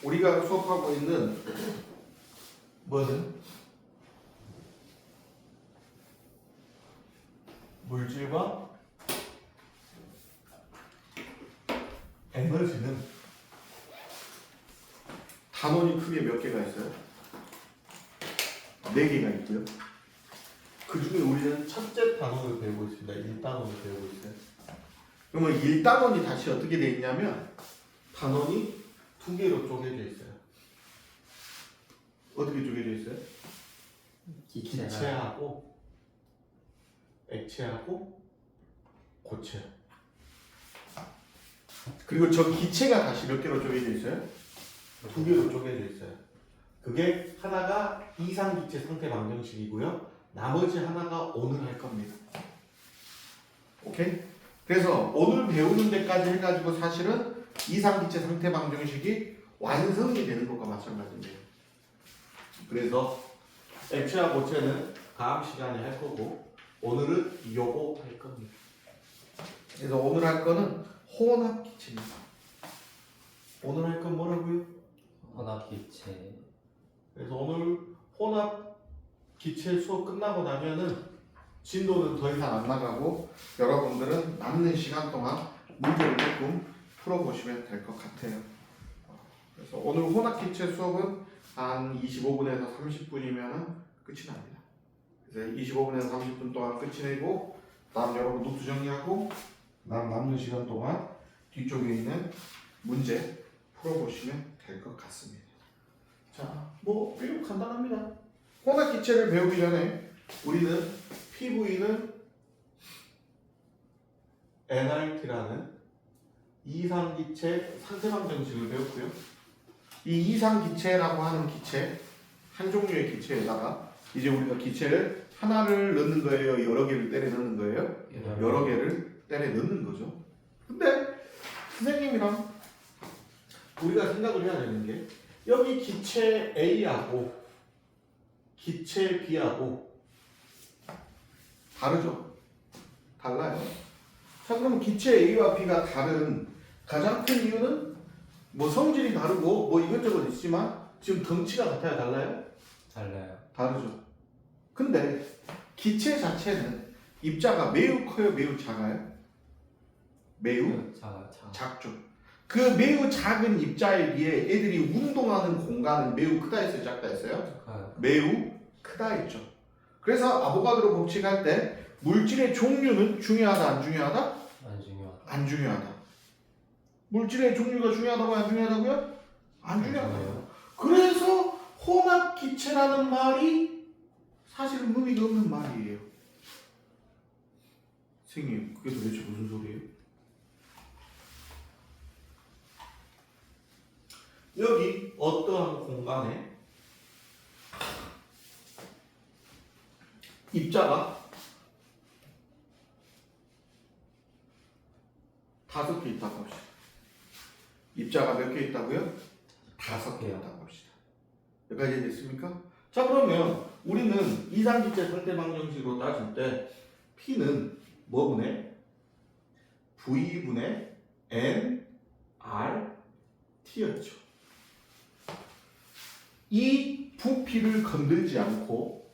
우리가 수업하고 있는 뭐는 물질과 에너지는 단원이 크게 몇 개가 있어요? 4개가 있고요. 그 중에 우리는 첫째 단원을 배우고 있습니다. 1단원을 배우고 있어요. 그러면 1단원이 다시 어떻게 되어 있냐면 단원이 2개로 쪼개져 있어요. 어떻게 쪼개져 있어요? 기체하고 액체하고 고체. 그리고 저 기체가 다시 몇 개로 쪼개져 있어요? 2개로 쪼개져 있어요. 그게 하나가 이상기체 상태 방정식이고요. 나머지 하나가 오늘 할 겁니다. 오케이? 그래서 오늘 배우는 데까지 해가지고 사실은 이상기체 상태 방정식이 완성이 되는 것과 마찬가지입니다. 그래서 액체와 고체는 다음 시간에 할 거고 오늘은 요거 할 겁니다. 그래서 오늘 할 거는 혼합기체입니다. 오늘 할 건 뭐라고요? 혼합기체. 그래서 오늘 혼합기체 수업 끝나고 나면은 진도는 더 이상 안 나가고 여러분들은 남는 시간 동안 문제를 조금 풀어보시면 될 것 같아요. 그래서 오늘 혼합기체 수업은 한 25분에서 30분이면 끝이 납니다. 그래서 25분에서 30분 동안 끝이 내고 다음 여러분 노트 정리하고 남는 시간 동안 뒤쪽에 있는 문제 풀어보시면 될 것 같습니다. 자, 뭐 매우 간단합니다. 혼합기체를 배우기 전에 우리는 PV는 NRT라는 이상기체 상태방정식을 배웠고요. 이 이상기체라고 하는 기체, 한 종류의 기체에다가 이제 우리가 기체를 하나를 넣는 거예요? 여러 개를 때려 넣는 거예요? 여러 개를 때려 넣는 거죠. 근데 선생님이랑 우리가 생각을 해야 되는 게 여기 기체 A하고 기체 B하고 다르죠? 달라요. 자, 그럼 기체 A와 B가 다른 가장 큰 이유는 뭐 성질이 다르고 뭐 이것저것 있지만 지금 덩치가 같아요? 달라요? 달라요. 다르죠. 근데 기체 자체는 입자가 매우 커요? 매우 작아요? 매우 작죠. 그 매우 작은 입자에 비해 애들이 운동하는 공간은 매우 크다 했어요? 작다 했어요? 매우 크다 했죠. 그래서 아보가드로 법칙할 때 물질의 종류는 중요하다 안 중요하다? 안 중요하다. 안 중요하다. 물질의 종류가 중요하다고 안 중요하다고요? 안 중요하다고요. 그래서 혼합기체라는 말이 사실은 의미가 없는 말이에요. 선생님, 그게 도대체 무슨 소리예요? 여기 어떠한 공간에 입자가 5개 있다고 합시다. 입자가 몇 개 있다고요? 5개 있다고 합시다. 여기까지 됐습니까? 자, 그러면 우리는 이상기체 상태방정식으로 따질 때 P는 뭐분의? V분의 N, R, T였죠. 이 부피를 건들지 않고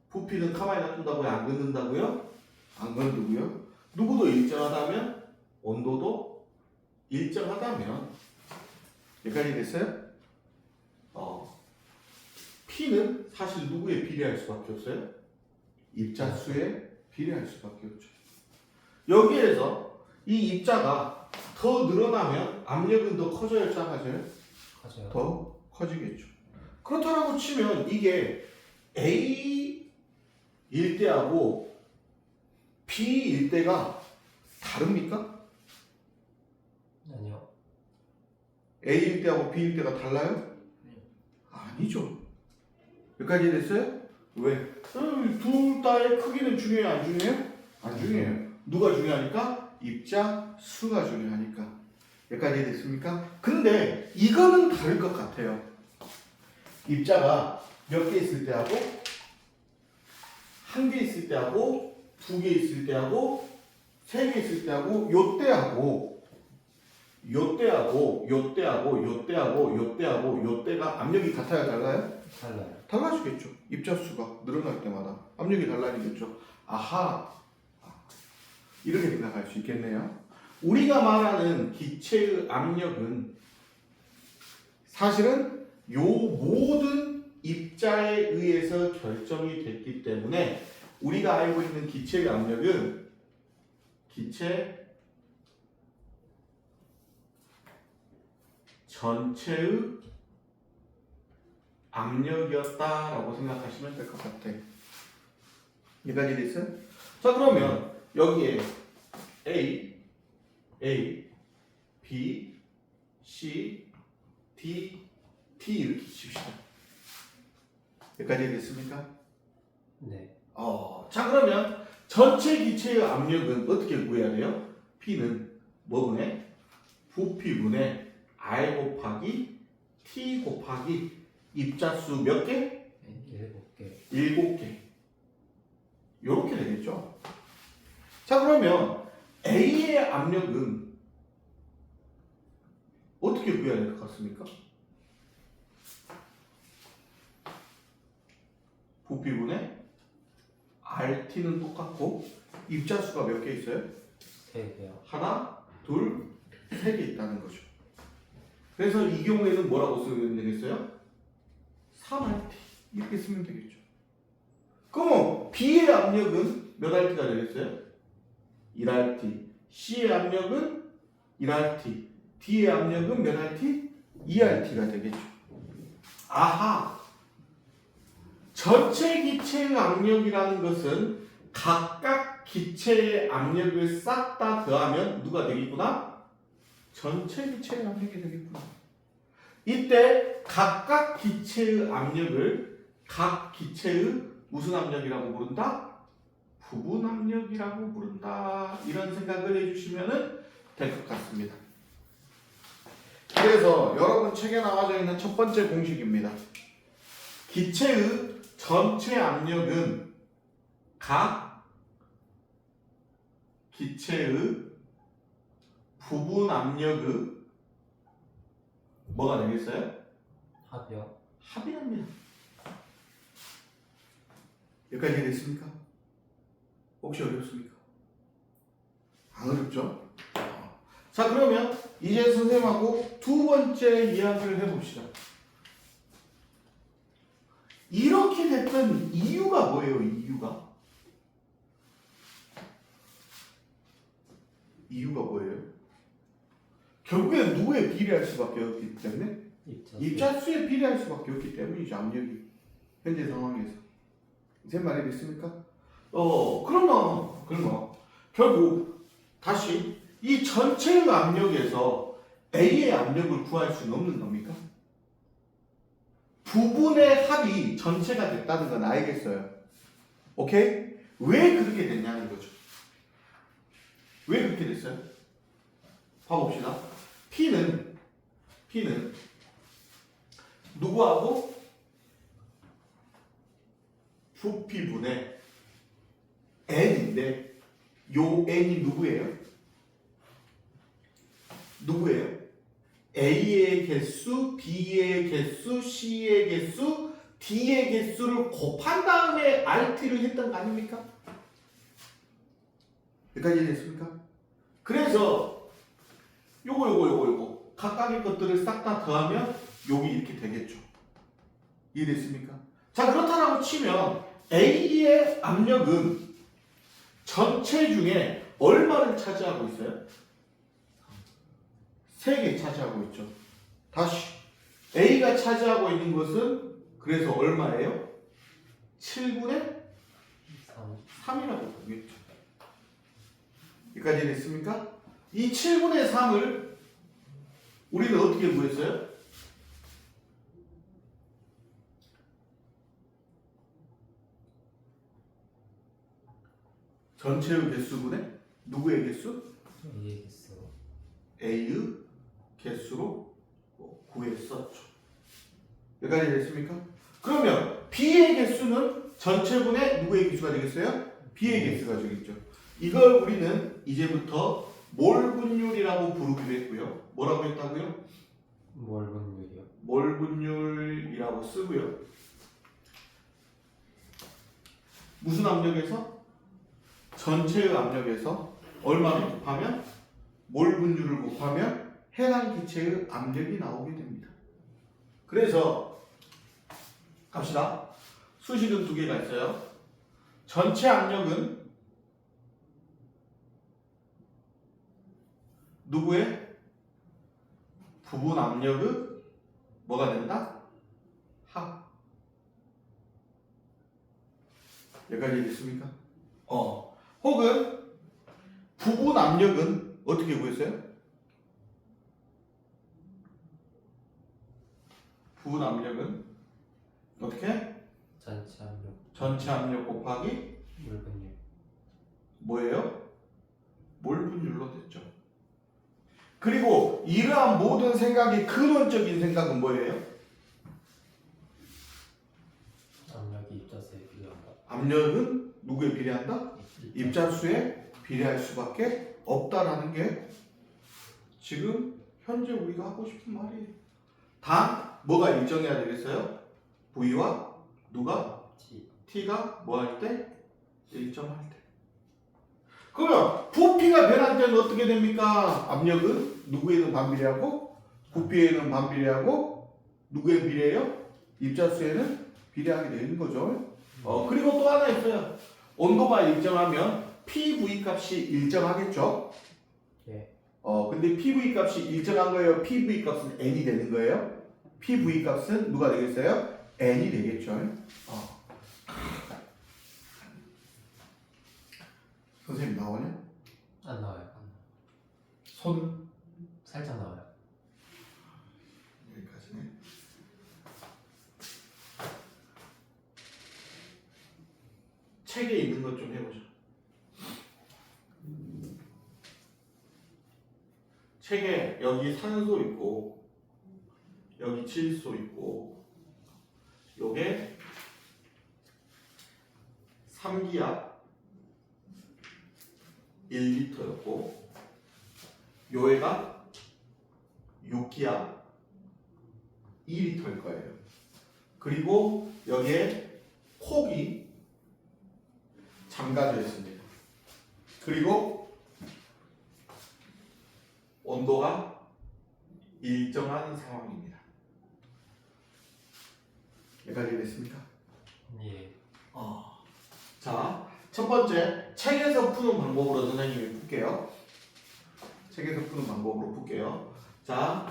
부피는 가만히 놔둔다고요? 안 건든다고요? 안 건드고요. 누구도 일정하다면 온도도 일정하다면 여기까지 됐어요? P는 사실 누구에 비례할 수밖에 없어요? 입자수에 비례할 수밖에 없죠. 여기에서 이 입자가 더 늘어나면 압력은 더 커져요? 작아져요? 커져요. 더 커지겠죠. 그렇다고 치면 이게 A 일대하고 B 일대가 다릅니까? 아니요. A 일대하고 B 일대가 달라요? 아니죠. 여기까지 됐어요? 왜? 둘 다의 크기는 중요해요? 안 중요해요? 안 중요해요. 누가 중요하니까? 입자 수가 중요하니까. 여기까지 됐습니까? 근데 이거는 다를 것 같아요. 입자가 몇 개 있을 때하고 1개 있을 때하고 2개 있을 때하고 3개 있을 때하고 요때하고 요때하고 요때하고 요때하고 요때하고 요때가 압력이 같아요, 달라요? 달라요. 달라지겠죠. 입자수가 늘어날 때마다 압력이 달라지겠죠. 아하, 이렇게 생각할 수 있겠네요. 우리가 말하는 기체의 압력은 사실은 요 모든 입자에 의해서 결정이 됐기 때문에 우리가 알고 있는 기체의 압력은 기체 전체의 압력이었다라고 생각하시면 될 것 같아요. 여기까지 됐어요? 자, 그러면 여기에 A, B, C, D, T 이렇게 칩시다. 여기까지 됐습니까? 네. 자, 그러면 전체 기체의 압력은 어떻게 구해야 돼요? P는 뭐분의? 부피분의 R 곱하기 T 곱하기 입자수 몇 개? 7개. 7개. 요렇게 되겠죠? 자, 그러면 A의 압력은 어떻게 구해야 될 것 같습니까? 부피분의 RT는 똑같고 입자수가 몇 개 있어요? 3개요. 하나, 둘, 세 개 있다는 거죠. 그래서 이 경우에는 뭐라고 쓰면 되겠어요? 3RT 이렇게 쓰면 되겠죠. 그럼 B의 압력은 몇 RT가 되겠어요? 1RT. C의 압력은 1RT. D의 압력은 몇 RT? 2RT가 되겠죠. 아하! 전체 기체의 압력이라는 것은 각각 기체의 압력을 싹 다 더하면 누가 되겠구나? 전체 기체의 압력이 되겠구나. 이때 각각 기체의 압력을 각 기체의 무슨 압력이라고 부른다? 부분 압력이라고 부른다. 이런 생각을 해주시면 될 것 같습니다. 그래서 여러분 책에 나와져 있는 첫 번째 공식입니다. 기체의 전체 압력은 각 기체의 부분 압력의 뭐가 되겠어요? 합이요. 합이랍니다. 여기까지 됐습니까? 혹시 어렵습니까? 안 어렵죠? 자, 그러면 이제 선생님하고 두 번째 이야기를 해봅시다. 이렇게 됐던 이유가 뭐예요? 이유가 뭐예요? 결국에 누구에 비례할 수밖에 없기 때문에 입자수에 비례할 수밖에 없기 때문이죠. 압력이 현재 상황에서. 제 말이 됐습니까? 그러면 결국 다시 이 전체의 압력에서 A의 압력을 구할 수는 없는 겁니까? 부분의 합이 전체가 됐다는 건 알겠어요. 오케이? 왜 그렇게 됐냐는 거죠. 왜 그렇게 됐어요? 봐봅시다. P는 누구하고? 부피분의 N인데 요 N이 누구예요? A의 개수, B의 개수, C의 개수, D의 개수를 곱한 다음에 RT를 했던 거 아닙니까? 여기까지 됐습니까? 그래서 요거 각각의 것들을 싹 다 더하면 여기 이렇게 되겠죠. 이해됐습니까? 자, 그렇다라고 치면 A의 압력은 전체 중에 얼마를 차지하고 있어요? 3개 차지하고 있죠. 다시 A가 차지하고 있는 것은 그래서 얼마예요? 7분의 3이라고 보겠죠. 여기까지 됐습니까? 이 7분의 3을 우리는 어떻게 구했어요? 전체의 개수분의 누구의 개수? A의 개수. A의 개수로 구했었죠. 여기까지 됐습니까? 그러면 B의 개수는 전체분의 누구의 개수가 되겠어요? B의 개수가 되겠죠. 이걸 우리는 이제부터 몰 분율이라고 부르기도 했고요. 뭐라고 했다고요? 몰 분율이요. 몰 분율이라고 쓰고요. 무슨 압력에서? 전체의 압력에서 얼마를 곱하면? 몰 분율을 곱하면 해당 기체의 압력이 나오게 됩니다. 그래서 갑시다. 수식은 두 개가 있어요. 전체 압력은 누구의? 부분 압력의 뭐가 된다? 합. 여기까지 됐습니까? 혹은 부분 압력은 어떻게 구했어요? 부분 압력은 어떻게? 전체 압력. 전체 압력 곱하기 몰 분율. 뭐예요? 몰 분율로 됐죠. 그리고 이러한 모든 생각의 근원적인 생각은 뭐예요? 압력이 입자수에 비례한다. 압력은 누구에 비례한다? 입자수에 비례할 수밖에 없다라는 게 지금 현재 우리가 하고 싶은 말이에요. 단 뭐가 일정해야 되겠어요? V와 누가? T. T가 뭐 할 때? 일정할 때. 그러면 부피가 변할 때는 어떻게 됩니까? 압력은 누구에는 반비례하고 부피에는 반비례하고 누구에 비례해요? 입자수에는 비례하게 되는 거죠. 그리고 또 하나 있어요. 온도가 일정하면 PV 값이 일정하겠죠. 예. 근데 PV 값이 일정한 거예요. PV 값은 N이 되는 거예요. PV 값은 누가 되겠어요? N이 되겠죠. 선생님 나오냐? 안 나와요. 손은? 살짝 나와요. 여기까지네. 책에 있는 것 좀 해보죠. 책에 여기 산소 있고 여기 질소 있고 요게 삼기압 1리터였고 요애가 6기압 2리터일 거예요. 그리고 여기에 콕이 잠가져 있습니다. 그리고 온도가 일정한 상황입니다. 여기까지 됐습니까? 예. 자, 첫 번째 책에서 푸는 방법으로 선생님이 풀게요. 책에서 푸는 방법으로 풀게요. 자,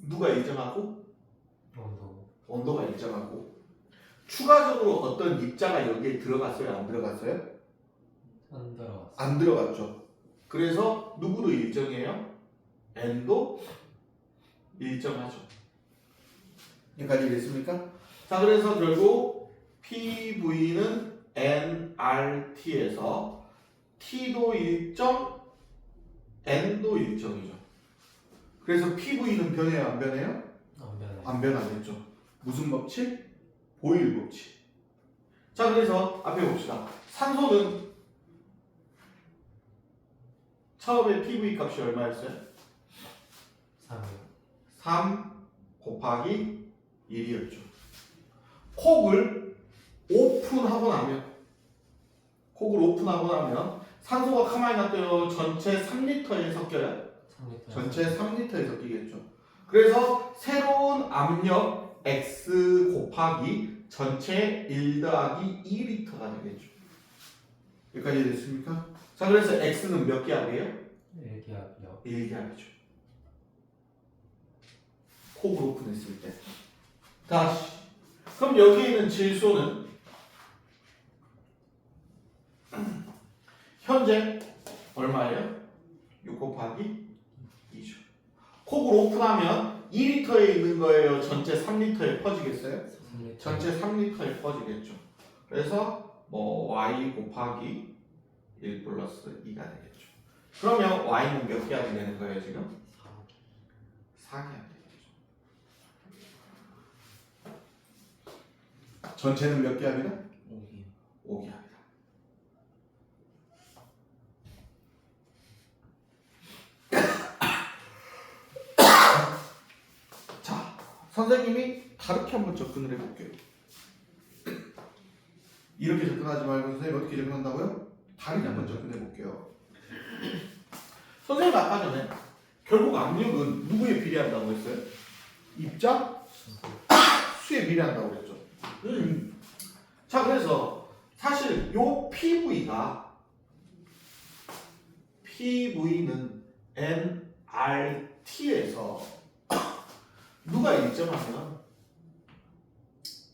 누가 일정하고? 온도. 온도가 일정하고. 추가적으로 어떤 입자가 여기에 들어갔어요? 안 들어갔어요? 안 들어갔어. 안 들어갔죠. 그래서 누구도 일정해요? N도 일정하죠. 여기까지 됐습니까? 자, 그래서 결국 PV는 nRT에서 T도 일정, N도 일정이죠. 그래서 PV는 변해요, 안 변해요? 안 변해. 안 변하겠죠. 무슨 법칙? 보일 법칙. 자, 그래서 앞에 봅시다. 산소는 처음에 PV 값이 얼마였어요? 3이요. 3 곱하기 1이었죠. 콕을 오픈하고 나면 산소가 가만히 놔둬요. 전체 3리터에 섞여요. 3리터. 전체 3리터에 섞이겠죠. 그래서 새로운 압력 X 곱하기 전체 1 더하기 2리터가 되겠죠. 여기까지 됐습니까? 자, 그래서 X는 몇 기압이에요? 1기압이요. 1기압이죠. 콕을 오픈했을 때. 다시. 그럼 여기에 있는 질소는 현재 얼마예요? 6 곱하기 2죠. 콕을 오픈하면 2리터에 있는 거예요. 전체 3리터에 퍼지겠어요? 3리터. 전체 3리터에 퍼지겠죠. 그래서 뭐 y 곱하기 1 플러스 2가 되겠죠. 그러면 y는 몇 기압이 되는 거예요 지금? 4기압 되겠죠. 전체는 몇 기압이다? 5기압이다. 선생님이 다르게 한번 접근을 해볼게요. 이렇게 접근하지 말고 선생님 어떻게 접근한다고요? 다르게 한번 접근해볼게요. 선생님 아까 전에 결국 압력은 누구에 비례한다고 했어요? 입자, 수에 비례한다고 그랬죠. 자, 그래서 사실 요 PV는 nRT에서 누가 일정하면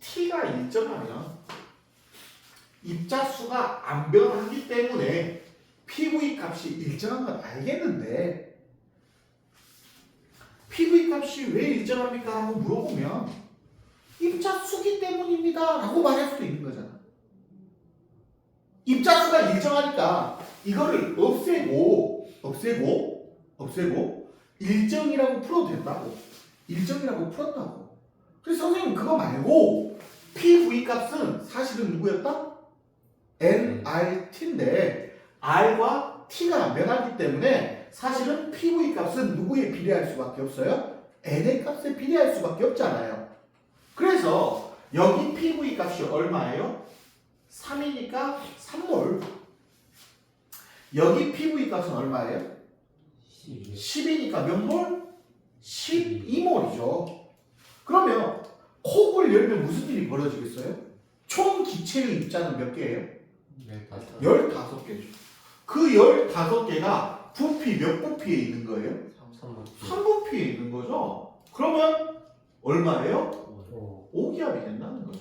T가 일정하면 입자 수가 안 변하기 때문에 PV 값이 일정한 건 알겠는데 PV 값이 왜 일정합니까? 라고 물어보면 입자 수기 때문입니다 라고 말할 수도 있는 거잖아. 입자 수가 일정하니까 이거를 없애고 일정이라고 풀어도 된다고. 일정이라고 풀었다고. 그래서 선생님 그거 말고 PV 값은 사실은 누구였다? nRT인데 R과 T가 안 변하기 때문에 사실은 PV 값은 누구에 비례할 수밖에 없어요? n의 값에 비례할 수밖에 없잖아요. 그래서 여기 PV 값이 얼마예요? 3이니까 3몰. 여기 PV 값은 얼마예요? 10이니까 몇 몰? 12몰이죠. 그러면 콕을 열면 무슨 일이 벌어지겠어요? 총 기체의 입자는 몇 개예요? 15개죠. 그 15개가 부피 몇 부피에 있는 거예요? 3부피에 있는 거죠. 그러면 얼마예요? 5기압이 된다는 거죠.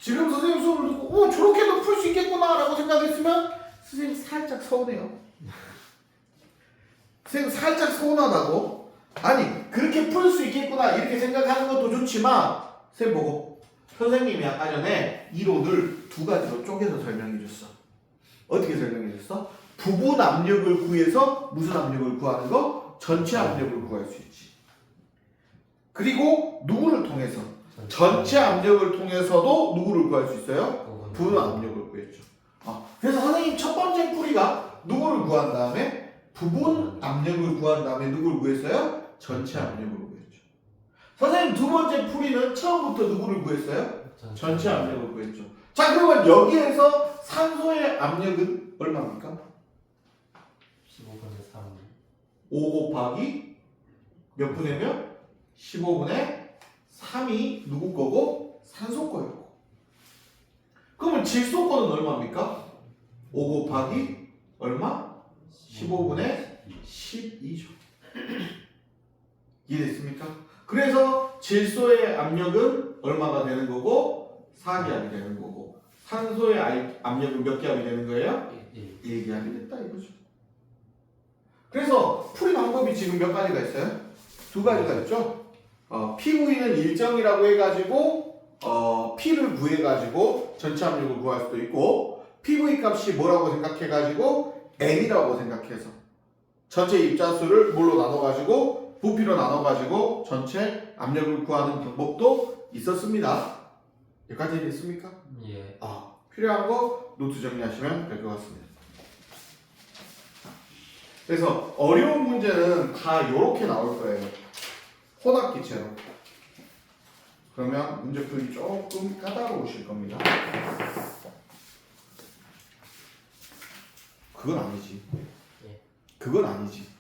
지금 선생님 수업을 듣고 저렇게도 풀 수 있겠구나 라고 생각했으면 선생님 살짝 서운해요. 선생님 살짝 서운하다고? 아니 그렇게 풀 수 있겠구나 이렇게 생각하는 것도 좋지만 선생님 보고 선생님이 아까 전에 이론을 두 가지로 쪼개서 설명해 줬어. 어떻게 설명해 줬어? 부분 압력을 구해서 무슨 압력을 구하는 거? 전체 압력을 구할 수 있지. 그리고 누구를 통해서? 전체 압력을 통해서도 누구를 구할 수 있어요? 부분 압력을 구했죠. 그래서 선생님 첫 번째 풀이가 누구를 구한 다음에 부분 압력을 구한 다음에 누구를 구했어요? 전체 압력을 구했죠. 선생님 두 번째 풀이는 처음부터 누구를 구했어요? 전체 압력을 구했죠. 자, 그러면 여기에서 산소의 압력은 얼마입니까? 15분의 3. 5 곱하기 몇 분의 몇? 15분의 3이 누구 거고? 산소 거예요. 그러면 질소 거는 얼마입니까? 5 곱하기 얼마? 15분의 12죠. 이해됐습니까? 그래서 질소의 압력은 얼마가 되는 거고 4기압이 되는 거고 산소의 압력은 몇 기압이 되는 거예요? 1기압이 됐다 이거죠. 그래서 풀이 방법이 지금 몇 가지가 있어요? 두 가지가 있죠. PV는 일정이라고 해가지고 P를 구해가지고 전체 압력을 구할 수도 있고 PV 값이 뭐라고 생각해가지고 N이라고 생각해서 전체 입자수를 뭘로 나눠가지고 부피로 나눠가지고 전체 압력을 구하는 방법도 있었습니다. 여기까지 됐습니까? 예. 필요한 거 노트 정리하시면 될 것 같습니다. 그래서 어려운 문제는 다 이렇게 나올 거예요. 혼합기체로. 그러면 문제 풀이 조금 까다로우실 겁니다. 그건 아니지. 예. 그건 아니지.